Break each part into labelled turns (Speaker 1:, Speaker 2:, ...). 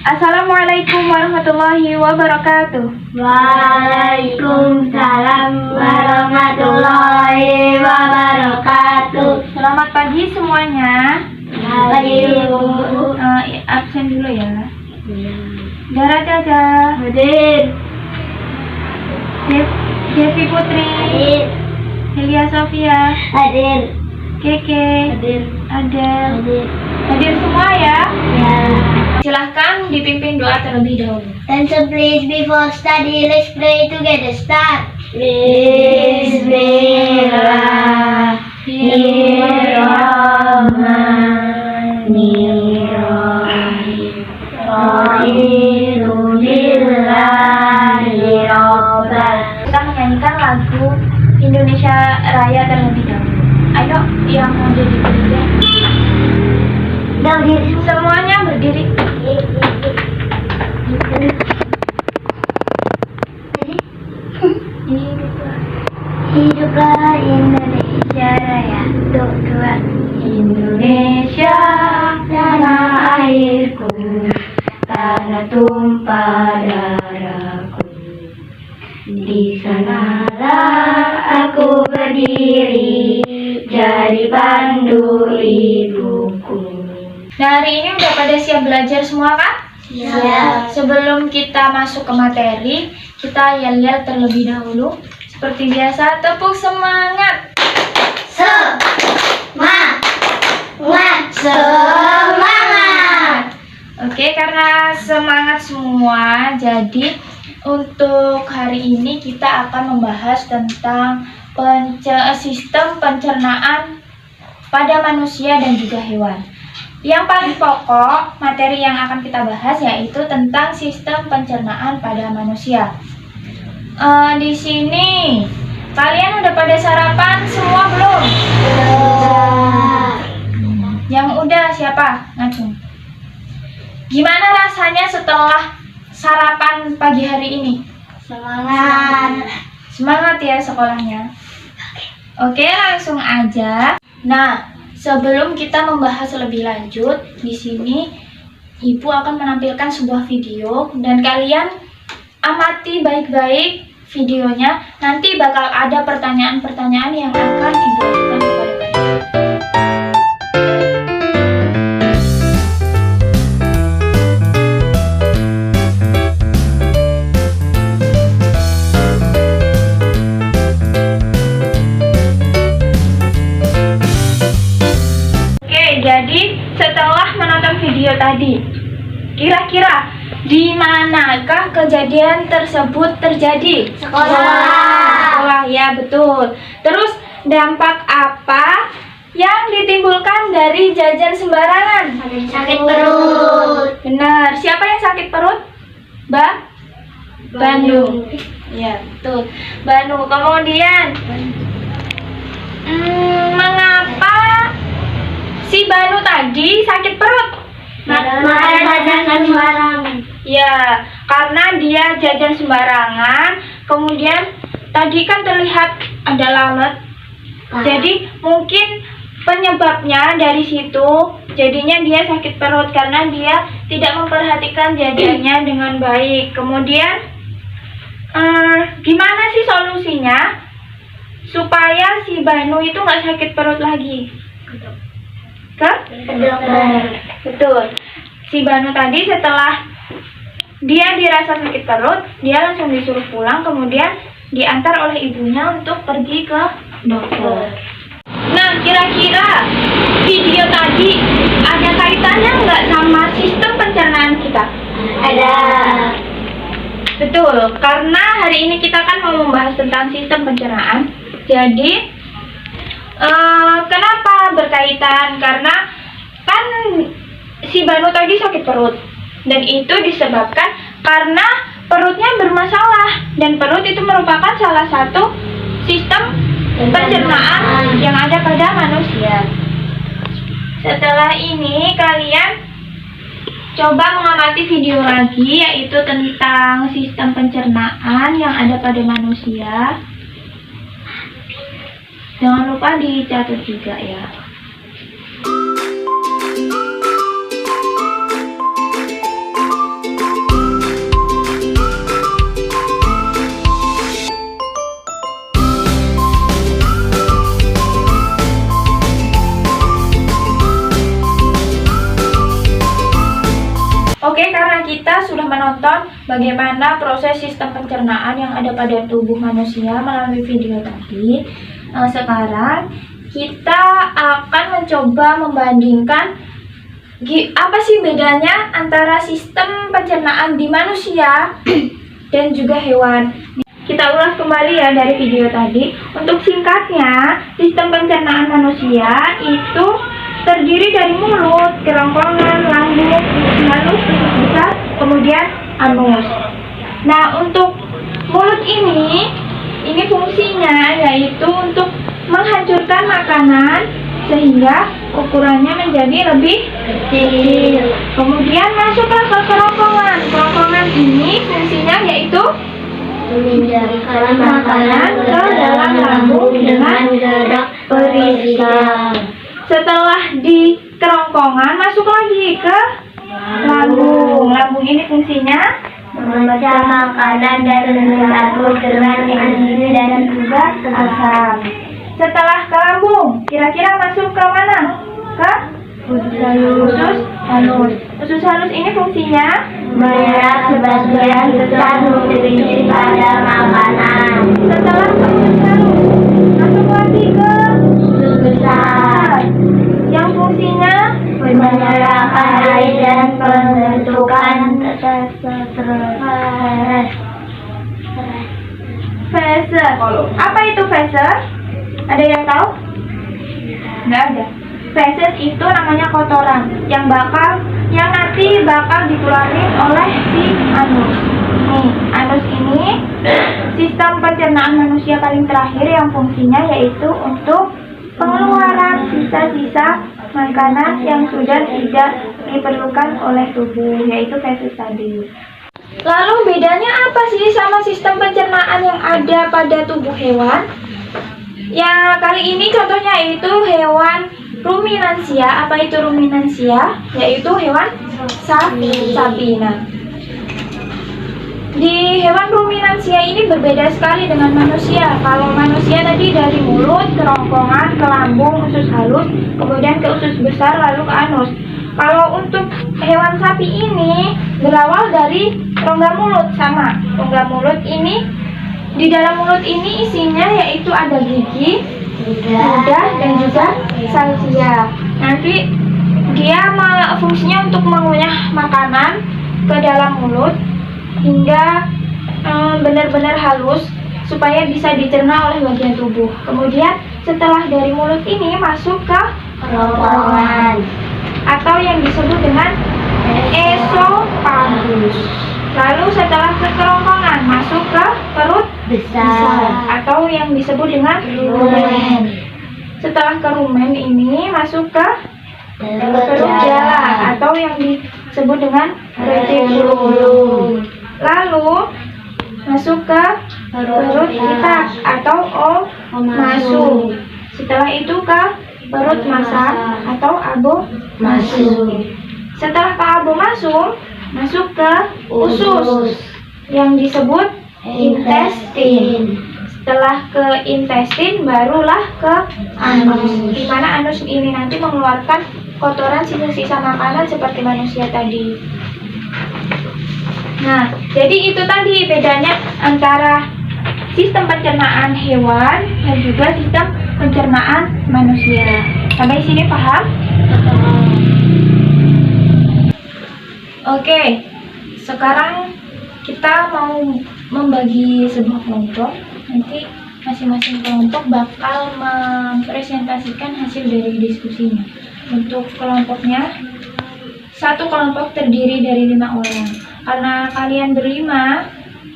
Speaker 1: Assalamualaikum warahmatullahi wabarakatuh.
Speaker 2: Waalaikumsalam warahmatullahi wabarakatuh.
Speaker 1: Selamat pagi semuanya.
Speaker 2: Pagi Bu.
Speaker 1: Absen dulu ya. Dara Caca,
Speaker 2: Hadir.
Speaker 1: Devi Putri,
Speaker 2: Hadir.
Speaker 1: Helia Sofia,
Speaker 2: Hadir.
Speaker 1: Keke,
Speaker 2: Hadir.
Speaker 1: Adel.
Speaker 2: Hadir.
Speaker 1: Hadir semua ya.
Speaker 2: Ya.
Speaker 1: Silahkan dipimpin doa terlebih dahulu.
Speaker 2: And so please before study, let's pray together. Start. Bismillahirrahmanirrahim.
Speaker 1: Kita menyanyikan lagu Indonesia Raya terlebih dahulu. Ayo yang mau jadi berdiri. Semuanya berdiri.
Speaker 2: Hiduplah Indonesia Raya. Doa.
Speaker 1: Indonesia tanah airku, tanah tumpah darahku. Di sanalah aku berdiri, jadi pandu ibuku. Nah, hari ini udah pada siap belajar semua kan?
Speaker 2: Siap.
Speaker 1: Sebelum kita masuk ke materi, kita yel-yel terlebih dahulu. Seperti biasa, tepuk semangat.
Speaker 2: Semangat.
Speaker 1: Oke, karena semangat semua, jadi untuk hari ini kita akan membahas tentang sistem pencernaan pada manusia dan juga hewan. Yang paling pokok materi yang akan kita bahas yaitu tentang sistem pencernaan pada manusia. Di sini kalian udah pada sarapan semua belum? Yang udah siapa? Ngacung. Gimana rasanya setelah sarapan pagi hari ini?
Speaker 2: Semangat.
Speaker 1: Semangat ya sekolahnya. Oke, langsung aja. Nah, sebelum kita membahas lebih lanjut, di sini Ibu akan menampilkan sebuah video dan kalian amati baik-baik videonya. Nanti bakal ada pertanyaan-pertanyaan yang akan Ibu ajukan kepada kalian. Jadi setelah menonton video tadi, kira-kira di manakah kejadian tersebut terjadi?
Speaker 2: Sekolah.
Speaker 1: Ya betul. Terus dampak apa yang ditimbulkan dari jajan sembarangan?
Speaker 2: Sakit perut.
Speaker 1: Benar. Siapa yang sakit perut? Bandung. Ya betul. Bandung. Kemudian mengapa si Banu tadi sakit perut?
Speaker 2: Makan jajan sembarangan.
Speaker 1: Ya, karena dia jajan sembarangan. Kemudian tadi kan terlihat ada lalat. Jadi mungkin penyebabnya dari situ. Jadinya dia sakit perut karena dia tidak memperhatikan jajannya dengan baik. Kemudian gimana sih solusinya supaya si Banu itu nggak sakit perut lagi? Betul. Si Banu tadi setelah dia dirasa sakit perut, dia langsung disuruh pulang, kemudian diantar oleh ibunya untuk pergi ke dokter. Nah, kira-kira video tadi ada kaitannya nggak sama sistem pencernaan kita?
Speaker 2: Ada.
Speaker 1: Betul, karena hari ini kita kan mau membahas tentang sistem pencernaan. Jadi kenapa berkaitan? Karena kan si Banu tadi sakit perut dan itu disebabkan karena perutnya bermasalah, dan perut itu merupakan salah satu sistem pencernaan yang ada pada manusia. Setelah ini kalian coba mengamati video lagi yaitu tentang sistem pencernaan yang ada pada manusia. Jangan lupa dicatat juga ya. kita sudah menonton bagaimana proses sistem pencernaan yang ada pada tubuh manusia melalui video tadi. Sekarang kita akan mencoba membandingkan apa sih bedanya antara sistem pencernaan di manusia dan juga hewan. Kita ulas kembali ya dari video tadi. Untuk singkatnya, sistem pencernaan manusia itu terdiri dari mulut, kerongkongan, lambung, usus halus, usus besar, kemudian anus. Nah, untuk mulut ini fungsinya yaitu untuk menghancurkan makanan sehingga ukurannya menjadi lebih kecil. Kemudian masuklah ke kerongkongan. Kerongkongan ini fungsinya yaitu
Speaker 2: Memindahkan makanan ke dalam lambung dengan gerak perisa.
Speaker 1: Setelah di kerongkongan, masuk lagi ke lambung. Lambung ini fungsinya
Speaker 2: Memecah makanan dan mengatur dengan gizi dan juga asam.
Speaker 1: setelah ke lambung, kira-kira masuk ke mana? Ke usus halus. Usus halus ini fungsinya
Speaker 2: Menyerap sebagian besar nutrisi pada makanan.
Speaker 1: setelah ke usus halus, masuk lagi ke
Speaker 2: Usus besar
Speaker 1: yang fungsinya
Speaker 2: menyerapkan air dan pembentukan
Speaker 1: feses. Apa itu feses? Ada yang tahu? Nggak ada. Feses itu namanya kotoran yang nanti bakal dikeluarin oleh si anus. Nih, anus ini sistem pencernaan manusia paling terakhir yang fungsinya yaitu untuk pengeluaran sisa-sisa makanan yang sudah tidak diperlukan oleh tubuh, yaitu feses tadi. Lalu bedanya apa sih sama sistem pencernaan yang ada pada tubuh hewan? Ya, kali ini contohnya itu hewan ruminansia. Apa itu ruminansia? Yaitu hewan sapi. Nah, di hewan ruminansia ini berbeda sekali dengan manusia. Kalau manusia tadi dari mulut, kerongkongan, ke lambung, usus halus, kemudian ke usus besar, lalu ke anus. Kalau untuk hewan sapi ini berawal dari rongga mulut, sama. Rongga mulut ini, di dalam mulut ini isinya yaitu ada gigi, lidah, dan juga salsia. Nanti dia fungsinya untuk mengunyah makanan ke dalam mulut hingga benar-benar halus supaya bisa dicerna oleh bagian tubuh. Kemudian setelah dari mulut ini masuk ke
Speaker 2: kerongkongan
Speaker 1: atau yang disebut dengan esofagus. Lalu setelah ke kerongkongan masuk ke perut
Speaker 2: besar
Speaker 1: atau yang disebut dengan
Speaker 2: rumen.
Speaker 1: Setelah ke rumen ini masuk ke perut jala atau yang disebut dengan retikulum. Lalu masuk ke perut itak atau omasum. Setelah itu ke perut masak atau abomasum. Setelah ke abomasum masuk ke usus yang disebut intestin. Setelah ke intestin barulah ke anus, di mana anus ini nanti mengeluarkan kotoran sisa-sisa makanan seperti manusia tadi. Nah, jadi itu tadi bedanya antara sistem pencernaan hewan dan juga sistem pencernaan manusia. Sampai sini paham? Oke, sekarang kita mau membagi sebuah kelompok. Nanti masing-masing kelompok bakal mempresentasikan hasil dari diskusinya. Untuk kelompoknya, satu kelompok terdiri dari 5 orang. Karena kalian berlima,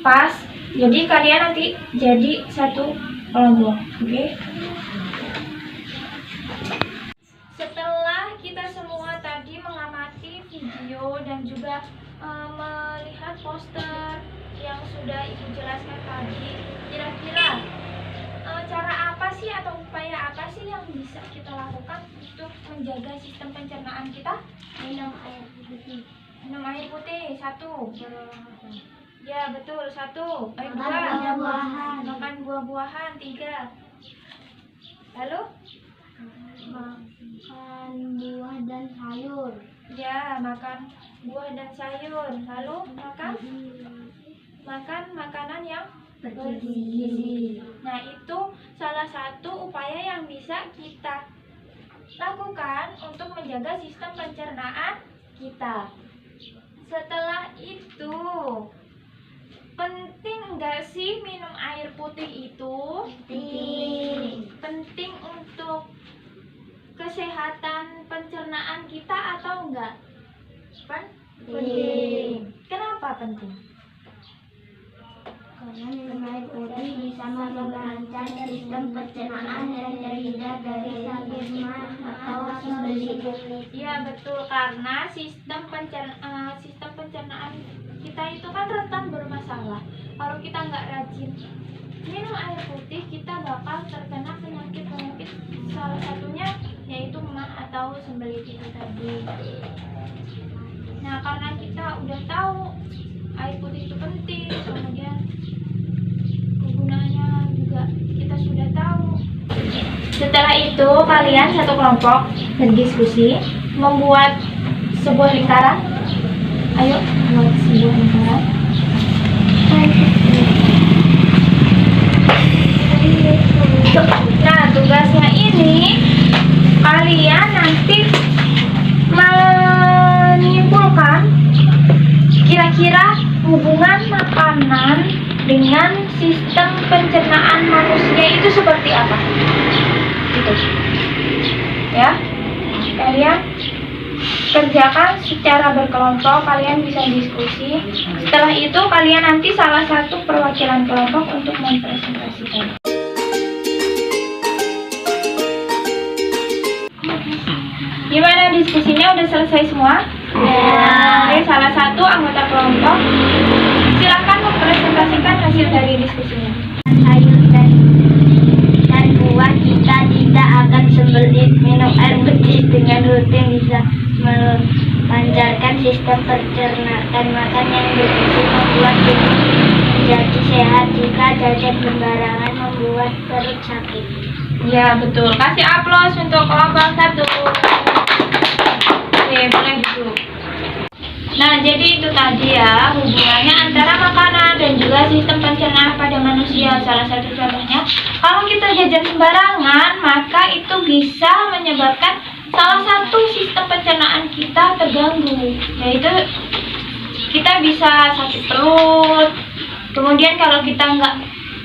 Speaker 1: pas. Jadi kalian nanti jadi satu kelompok. Oke? Setelah kita semua tadi mengamati video dan juga melihat poster yang sudah Ibu jelaskan tadi, kira-kira cara apa sih atau upaya apa sih yang bisa kita lakukan untuk menjaga sistem pencernaan kita?
Speaker 2: Minum air putih.
Speaker 1: Minum air putih, 1. Ya betul, 1.
Speaker 2: Makan
Speaker 1: 2.
Speaker 2: buah-buahan.
Speaker 1: Makan buah-buahan, 3. Lalu?
Speaker 2: Makan buah dan sayur.
Speaker 1: Ya, Ya, makan buah dan sayur. Lalu makan makanan yang bergizi. Nah, itu salah satu upaya yang bisa kita lakukan untuk menjaga sistem pencernaan kita. Setelah itu, penting nggak sih minum air putih itu? Penting untuk kesehatan pencernaan kita atau enggak? Penting. Kenapa penting?
Speaker 2: Karena minum air putih bisa memperlancar sistem pencernaan dan terhindar dari sakit mah atau sembelit.
Speaker 1: Iya betul, karena sistem pencernaan kita itu kan rentan bermasalah. Kalau kita nggak rajin minum air putih, kita bakal terkena penyakit salah satunya yaitu mah atau sembelit itu tadi. Nah, karena kita udah tahu air putih itu penting, kemudian kegunaannya juga kita sudah tahu. Setelah itu, kalian satu kelompok berdiskusi membuat sebuah lingkaran. Ayo, buat sebuah lingkaran. Nah, tugasnya ini kalian nanti menyimpulkan kira-kira hubungan makanan dengan sistem pencernaan manusia itu seperti apa? Gitu. Ya, kalian kerjakan secara berkelompok, kalian bisa diskusi. Setelah itu kalian nanti salah satu perwakilan kelompok untuk mempresentasikan. Gimana diskusinya, udah selesai semua?
Speaker 2: Ya.
Speaker 1: Oke, salah satu anggota kelompok silakan mempresentasikan hasil dari diskusinya.
Speaker 2: Sayur dan buah kita tidak akan sembelit. Minum air putih dengan rutin bisa melancarkan sistem pencernaan. Makan yang bergizi membuat tubuh menjadi sehat. Jika jajan sembarangan membuat perut sakit.
Speaker 1: Ya betul, kasih aplaus untuk kelompok 1. Oke, boleh duduk. Nah, jadi itu tadi ya hubungannya antara makanan dan juga sistem pencernaan pada manusia. Salah satu contohnya, kalau kita jajan sembarangan, maka itu bisa menyebabkan salah satu sistem pencernaan kita terganggu, yaitu kita bisa sakit perut. Kemudian kalau kita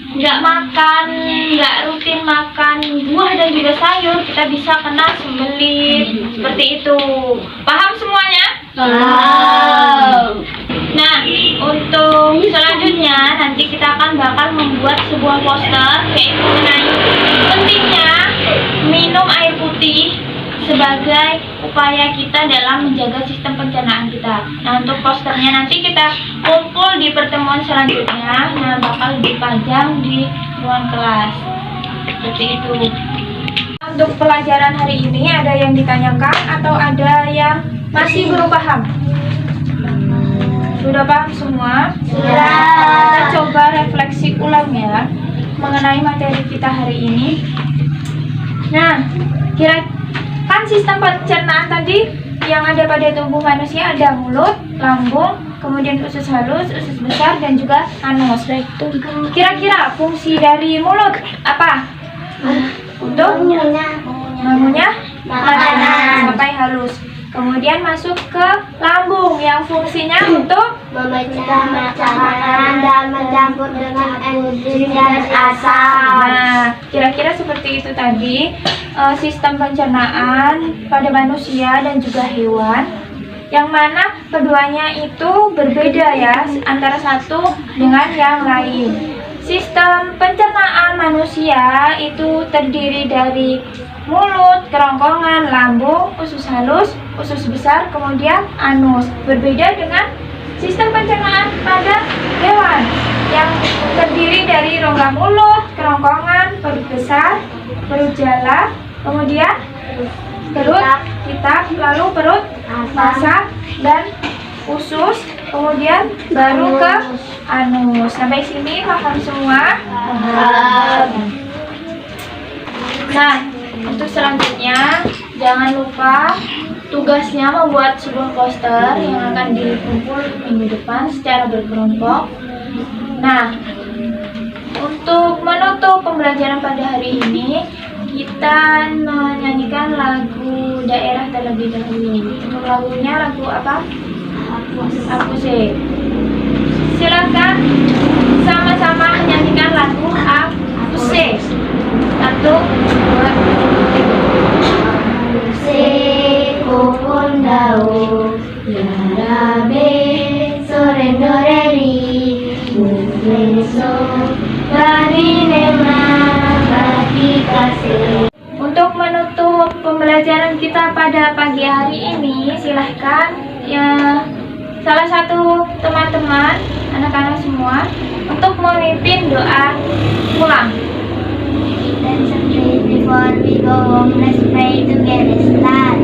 Speaker 1: nggak makan, nggak rutin makan buah dan juga sayur, kita bisa kena sembelit seperti itu. Paham semuanya? Nah, untuk selanjutnya nanti kita akan bakal membuat sebuah poster yaitu mengenai pentingnya minum air putih sebagai upaya kita dalam menjaga sistem pencernaan kita. Nah, untuk posternya nanti kita kumpul di pertemuan selanjutnya. Nah, bakal dipajang di ruang kelas. Seperti itu. Untuk pelajaran hari ini ada yang ditanyakan atau ada yang masih belum paham? Sudah paham semua?
Speaker 2: Sudah.
Speaker 1: Kita coba refleksi ulang ya mengenai materi kita hari ini. Nah, kan sistem pencernaan tadi yang ada pada tubuh manusia ada mulut, lambung, kemudian usus halus, usus besar, dan juga anus. Kira-kira fungsi dari mulut apa? Untuk mengunyah makanan sampai halus. Kemudian masuk ke lambung yang fungsinya untuk
Speaker 2: memecah makanan dan mencampur dengan enzim dan asam.
Speaker 1: Nah, kira-kira seperti itu tadi sistem pencernaan pada manusia dan juga hewan, yang mana keduanya itu berbeda ya antara satu dengan yang lain. Sistem pencernaan manusia itu terdiri dari mulut, kerongkongan, lambung, usus halus, usus besar, kemudian anus. Berbeda dengan sistem pencernaan pada hewan yang terdiri dari rongga mulut, kerongkongan, perut besar, perut jala, kemudian perut kitab, lalu perut masak dan usus, kemudian baru ke anus. Sampai sini paham semua? Nah, untuk selanjutnya jangan lupa tugasnya membuat sebuah poster yang akan dikumpul minggu depan secara berkelompok. Nah, untuk menutup pembelajaran pada hari ini, kita menyanyikan lagu daerah terlebih dahulu. Untuk lagunya lagu apa? Aku sih. Silakan sama-sama menyanyikan lagu Aku sih. 1, 2, 3.
Speaker 2: Sekopon daun Yarabe sore doreri Beso Barinema Bagi kasih.
Speaker 1: Untuk menutup pembelajaran kita pada pagi hari ini, silahkan ya salah satu teman-teman, anak-anak semua, untuk memimpin doa pulang.
Speaker 2: Let's pray before we go home. Let's pray together. Start.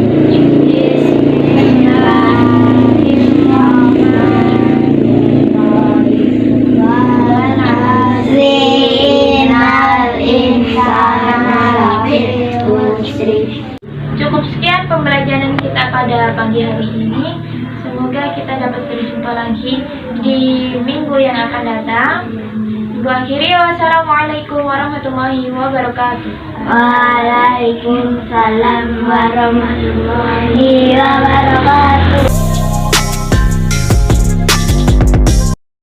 Speaker 1: Cukup sekian pembelajaran kita pada pagi hari ini. Semoga kita dapat berjumpa lagi di minggu yang akan datang. Ibu akhiri, wassalamualaikum warahmatullahi wabarakatuh.
Speaker 2: Waalaikumsalam warahmatullahi wabarakatuh.